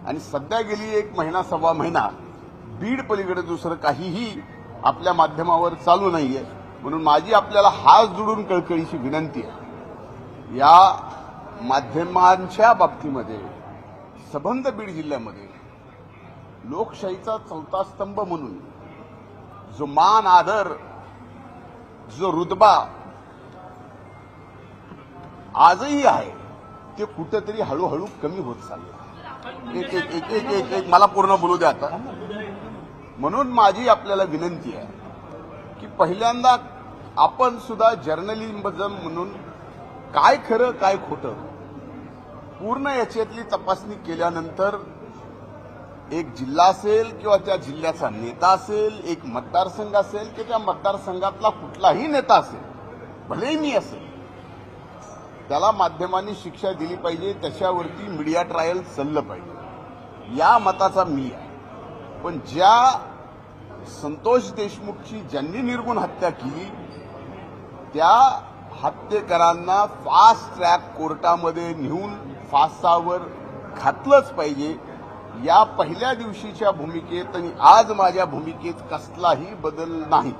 आणि सध्या गेली एक महिना सव्वा महिना बीड पलीकडे दुसरं काहीही आपल्या माध्यमावर चालू नाहीये. म्हणून माझी आपल्याला हात जोडून कळकळीची विनंती आहे, या माध्यमांच्या बाबतीमध्ये सबंध बीड जिल्ह्यामध्ये लोकशाहीचा चौथा स्तंभ म्हणून जो मान आदर, जो रुतबा आजही आहे, ते कुठेतरी हळूहळू कमी होत चाललं. एक एक एक एक एक एक मला पूर्ण बोलू द्या आता. म्हणून माझी आपल्याला विनंती आहे की पहिल्यांदा आपण सुद्धा जर्नलिझम म्हणून काय खरं काय खोटं पूर्ण याच्यातली तपासणी केल्यानंतर एक जिल्हा असेल किंवा त्या जिल्ह्याचा नेता असेल, एक मतदारसंघ असेल की त्या मतदारसंघातला कुठलाही नेता असेल, भलेही मी असेल, त्याला माध्यमांनी शिक्षा दिली पाहिजे, त्याच्यावरती मीडिया ट्रायल चाललं पाहिजे, या मताचा मी आहे. पण ज्या संतोष देशमुखची ज्यांनी निर्गुण हत्या केली त्या हत्येकरांना फास्ट ट्रॅक कोर्टामध्ये नेऊन फासावर घातलंच पाहिजे. या पहिल्या दिवशीच्या भूमिकेत आणि आज माझ्या भूमिकेत कसलाही बदल नाही.